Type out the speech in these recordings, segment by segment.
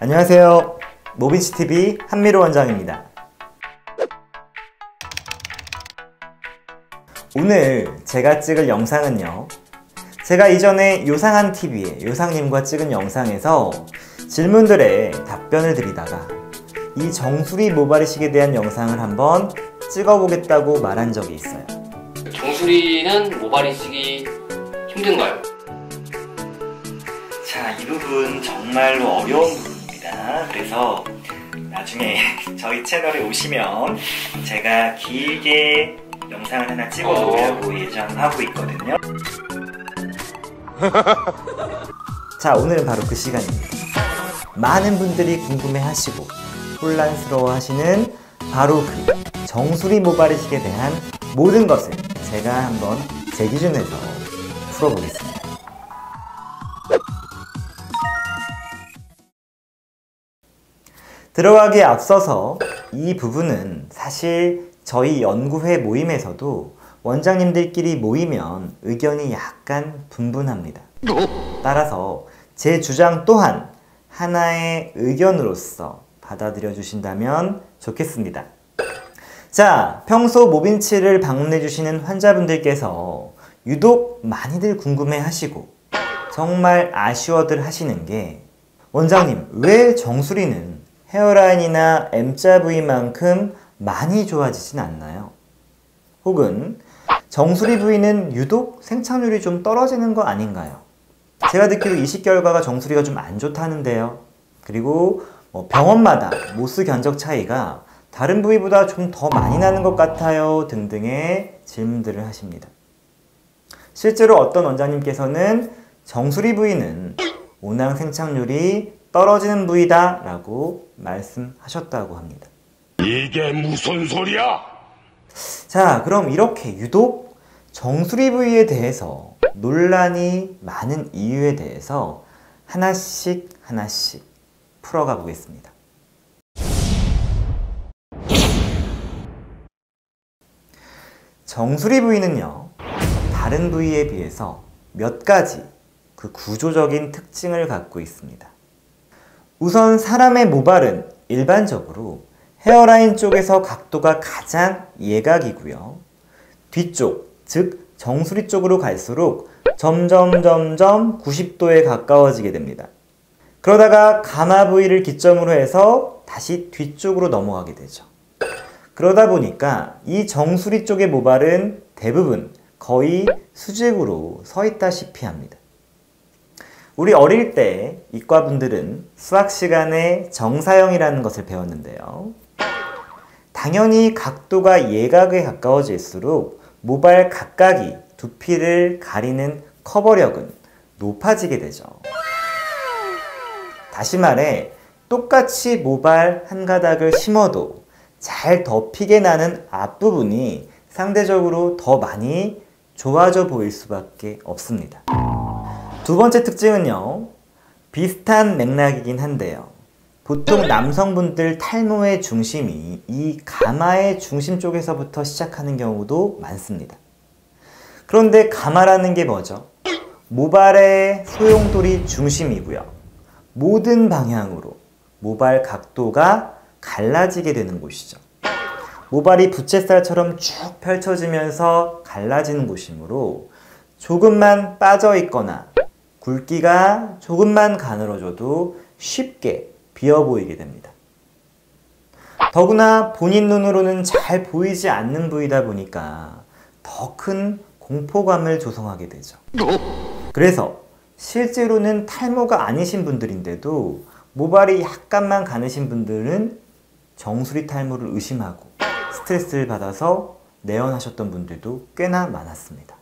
안녕하세요. 모빈씨TV 한미로 원장입니다. 오늘 제가 찍을 영상은요, 제가 이전에 요상한TV에 요상님과 찍은 영상에서 질문들에 답변을 드리다가 이 정수리 모발이식에 대한 영상을 한번 찍어보겠다고 말한 적이 있어요. 정수리는 모발이식이 힘든가요? 자, 이 부분 정말로 어려운 부분입니다. 그래서 나중에 저희 채널에 오시면 제가 길게 영상을 하나 찍어보려고 예정하고 있거든요. 자, 오늘은 바로 그 시간입니다. 많은 분들이 궁금해하시고 혼란스러워 하시는 바로 그 정수리 모발이식에 대한 모든 것을 제가 한번 제 기준에서 풀어보겠습니다. 들어가기에 앞서서 이 부분은 사실 저희 연구회 모임에서도 원장님들끼리 모이면 의견이 약간 분분합니다. 따라서 제 주장 또한 하나의 의견으로서 받아들여 주신다면 좋겠습니다. 자, 평소 모빈치를 방문해 주시는 환자분들께서 유독 많이들 궁금해 하시고 정말 아쉬워들 하시는 게, 원장님, 왜 정수리는 헤어라인이나 M자 부위만큼 많이 좋아지진 않나요? 혹은 정수리 부위는 유독 생착률이 좀 떨어지는 거 아닌가요? 제가 듣기로 이식 결과가 정수리가 좀 안 좋다는데요. 그리고 병원마다 모스 견적 차이가 다른 부위보다 좀 더 많이 나는 것 같아요 등등의 질문들을 하십니다. 실제로 어떤 원장님께서는 정수리 부위는 오낭 생착률이 떨어지는 부위다 라고 말씀하셨다고 합니다. 이게 무슨 소리야? 자, 그럼 이렇게 유독 정수리 부위에 대해서 논란이 많은 이유에 대해서 하나씩 풀어가 보겠습니다. 정수리 부위는요, 다른 부위에 비해서 몇 가지 그 구조적인 특징을 갖고 있습니다. 우선 사람의 모발은 일반적으로 헤어라인 쪽에서 각도가 가장 예각이고요. 뒤쪽, 즉 정수리 쪽으로 갈수록 점점 90도에 가까워지게 됩니다. 그러다가 가마 부위를 기점으로 해서 다시 뒤쪽으로 넘어가게 되죠. 그러다 보니까 이 정수리 쪽의 모발은 대부분 거의 수직으로 서 있다시피 합니다. 우리 어릴 때 이과분들은 수학 시간에 정사형이라는 것을 배웠는데요. 당연히 각도가 예각에 가까워질수록 모발 각각이 두피를 가리는 커버력은 높아지게 되죠. 다시 말해, 똑같이 모발 한 가닥을 심어도 잘 덮이게 나는 앞부분이 상대적으로 더 많이 좋아져 보일 수밖에 없습니다. 두 번째 특징은요, 비슷한 맥락이긴 한데요. 보통 남성분들 탈모의 중심이 이 가마의 중심 쪽에서부터 시작하는 경우도 많습니다. 그런데 가마라는 게 뭐죠? 모발의 소용돌이 중심이고요. 모든 방향으로 모발 각도가 갈라지게 되는 곳이죠. 모발이 부채살처럼 쭉 펼쳐지면서 갈라지는 곳이므로 조금만 빠져 있거나 굵기가 조금만 가늘어져도 쉽게 비어 보이게 됩니다. 더구나 본인 눈으로는 잘 보이지 않는 부위다 보니까 더 큰 공포감을 조성하게 되죠. 그래서 실제로는 탈모가 아니신 분들인데도 모발이 약간만 가느신 분들은 정수리 탈모를 의심하고 스트레스를 받아서 내원하셨던 분들도 꽤나 많았습니다.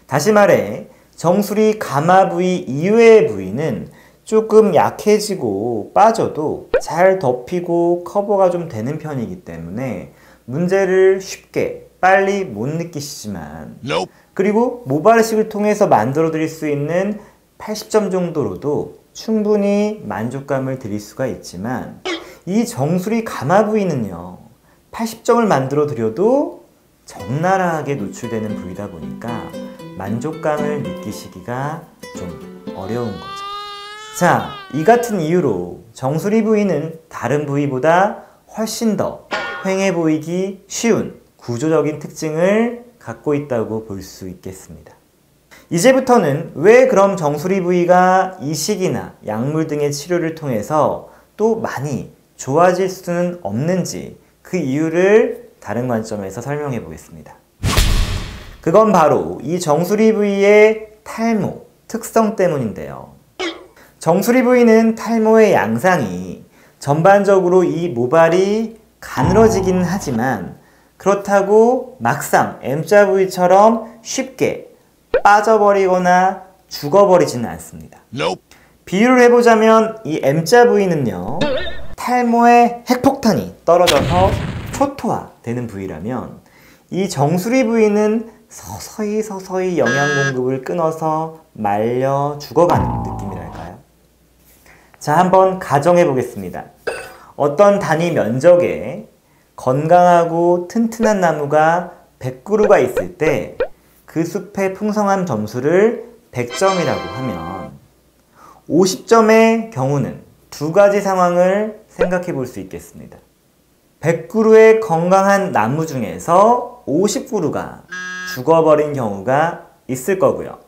다시 말해, 정수리 가마 부위 이외의 부위는 조금 약해지고 빠져도 잘 덮이고 커버가 좀 되는 편이기 때문에 문제를 쉽게 빨리 못 느끼시지만, 그리고 모발이식을 통해서 만들어 드릴 수 있는 80점 정도로도 충분히 만족감을 드릴 수가 있지만, 이 정수리 가마 부위는요, 80점을 만들어 드려도 적나라하게 노출되는 부위다 보니까 만족감을 느끼시기가 좀 어려운 거죠. 자, 이 같은 이유로 정수리 부위는 다른 부위보다 훨씬 더 휑해 보이기 쉬운 구조적인 특징을 갖고 있다고 볼 수 있겠습니다. 이제부터는 왜 그럼 정수리 부위가 이식이나 약물 등의 치료를 통해서 또 많이 좋아질 수는 없는지 그 이유를 다른 관점에서 설명해 보겠습니다. 그건 바로 이 정수리 부위의 탈모 특성 때문인데요. 정수리 부위는 탈모의 양상이 전반적으로 이 모발이 가늘어지기는 하지만 그렇다고 막상 M자 부위처럼 쉽게 빠져버리거나 죽어버리지는 않습니다. 비유를 해보자면 이 M자 부위는요, 탈모의 핵폭탄이 떨어져서 초토화되는 부위라면 이 정수리 부위는 서서히 영양 공급을 끊어서 말려 죽어가는 느낌이랄까요? 자, 한번 가정해 보겠습니다. 어떤 단위 면적에 건강하고 튼튼한 나무가 100그루가 있을 때 그 숲의 풍성함 점수를 100점이라고 하면 50점의 경우는 두 가지 상황을 생각해 볼 수 있겠습니다. 100그루의 건강한 나무 중에서 50그루가 죽어버린 경우가 있을 거고요.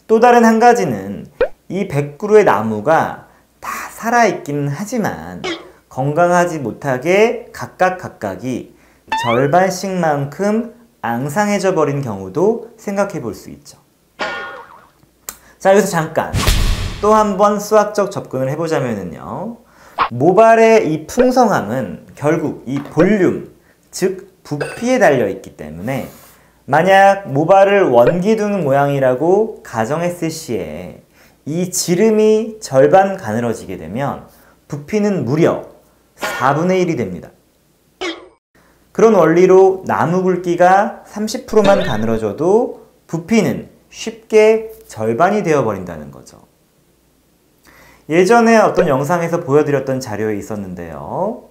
또 다른 한 가지는 이 100그루의 나무가 다 살아있기는 하지만 건강하지 못하게 각각이 절반씩만큼 앙상해져 버린 경우도 생각해 볼 수 있죠. 자, 여기서 잠깐 또 한 번 수학적 접근을 해보자면요, 모발의 이 풍성함은 결국 이 볼륨, 즉 부피에 달려 있기 때문에 만약 모발을 원기둥 모양이라고 가정했을 시에 이 지름이 절반 가늘어지게 되면 부피는 무려 4분의 1이 됩니다. 그런 원리로 나무 굵기가 30%만 가늘어져도 부피는 쉽게 절반이 되어버린다는 거죠. 예전에 어떤 영상에서 보여드렸던 자료에 있었는데요.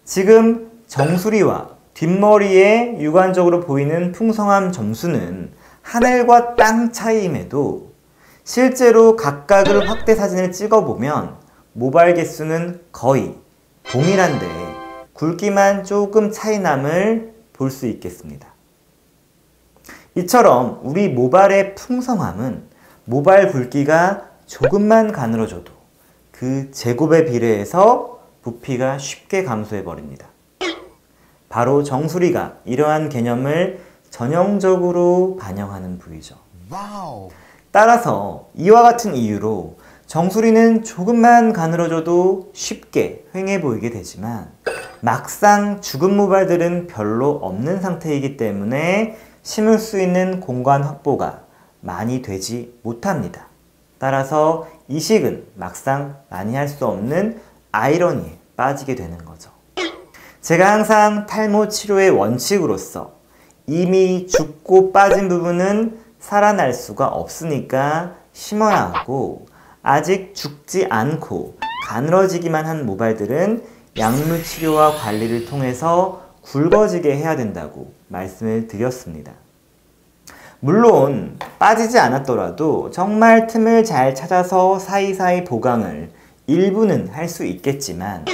지금 정수리와 뒷머리에 육안적으로 보이는 풍성함 점수는 하늘과 땅 차이임에도 실제로 각각을 확대 사진을 찍어보면 모발 개수는 거의 동일한데 굵기만 조금 차이남을 볼 수 있겠습니다. 이처럼 우리 모발의 풍성함은 모발 굵기가 조금만 가늘어져도 그 제곱에 비례해서 부피가 쉽게 감소해 버립니다. 바로 정수리가 이러한 개념을 전형적으로 반영하는 부위죠. 따라서 이와 같은 이유로 정수리는 조금만 가늘어져도 쉽게 휑해 보이게 되지만 막상 죽은 모발들은 별로 없는 상태이기 때문에 심을 수 있는 공간 확보가 많이 되지 못합니다. 따라서 이식은 막상 많이 할 수 없는 아이러니에 빠지게 되는 거죠. 제가 항상 탈모 치료의 원칙으로서 이미 죽고 빠진 부분은 살아날 수가 없으니까 심어야 하고, 아직 죽지 않고 가늘어지기만 한 모발들은 약물 치료와 관리를 통해서 굵어지게 해야 된다고 말씀을 드렸습니다. 물론 빠지지 않았더라도 정말 틈을 잘 찾아서 사이사이 보강을 일부는 할 수 있겠지만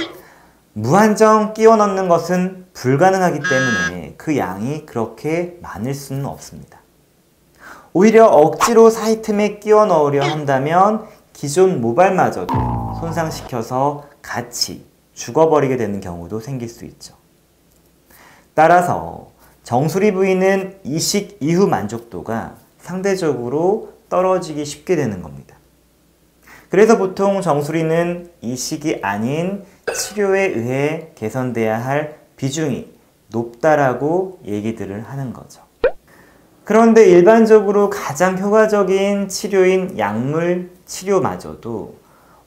무한정 끼워 넣는 것은 불가능하기 때문에 그 양이 그렇게 많을 수는 없습니다. 오히려 억지로 사이 틈에 끼워 넣으려 한다면 기존 모발마저도 손상시켜서 같이 죽어버리게 되는 경우도 생길 수 있죠. 따라서 정수리 부위는 이식 이후 만족도가 상대적으로 떨어지기 쉽게 되는 겁니다. 그래서 보통 정수리는 이식이 아닌 치료에 의해 개선돼야 할 비중이 높다라고 얘기들을 하는 거죠. 그런데 일반적으로 가장 효과적인 치료인 약물 치료마저도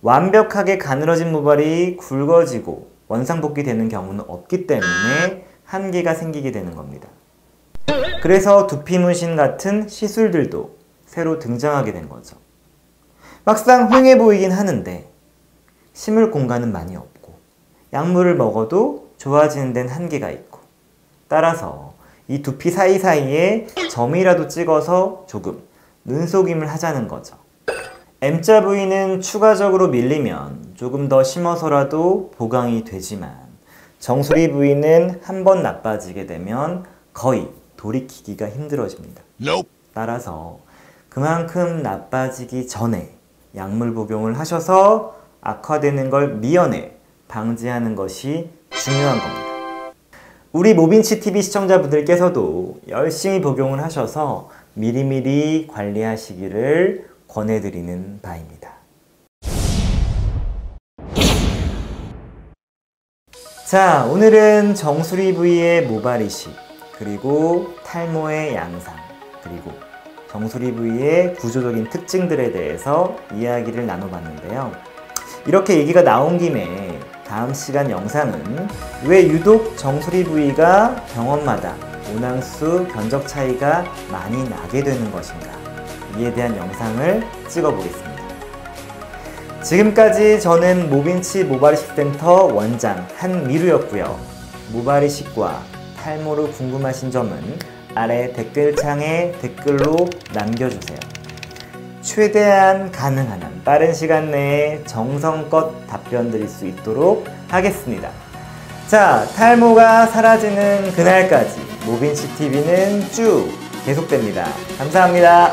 완벽하게 가늘어진 모발이 굵어지고 원상복귀 되는 경우는 없기 때문에 한계가 생기게 되는 겁니다. 그래서 두피 문신 같은 시술들도 새로 등장하게 된 거죠. 막상 휑해 보이긴 하는데 심을 공간은 많이 없고 약물을 먹어도 좋아지는 데는 한계가 있고, 따라서 이 두피 사이사이에 점이라도 찍어서 조금 눈속임을 하자는 거죠. M자 부위는 추가적으로 밀리면 조금 더 심어서라도 보강이 되지만 정수리 부위는 한번 나빠지게 되면 거의 돌이키기가 힘들어집니다. 따라서 그만큼 나빠지기 전에 약물 복용을 하셔서 악화되는 걸 미연에 방지하는 것이 중요한 겁니다. 우리 모빈치TV 시청자분들께서도 열심히 복용을 하셔서 미리미리 관리하시기를 권해드리는 바입니다. 자, 오늘은 정수리 부위의 모발 이식, 그리고 탈모의 양상, 그리고 정수리 부위의 구조적인 특징들에 대해서 이야기를 나눠봤는데요. 이렇게 얘기가 나온 김에 다음 시간 영상은 왜 유독 정수리 부위가 병원마다 모낭수 견적 차이가 많이 나게 되는 것인가, 이에 대한 영상을 찍어보겠습니다. 지금까지 저는 모빈치 모발이식 센터 원장 한미루였고요. 모발이식과 탈모로 궁금하신 점은 아래 댓글창에 댓글로 남겨주세요. 최대한 가능한 한 빠른 시간 내에 정성껏 답변 드릴 수 있도록 하겠습니다. 자, 탈모가 사라지는 그날까지 모빈치TV는 쭉 계속됩니다. 감사합니다.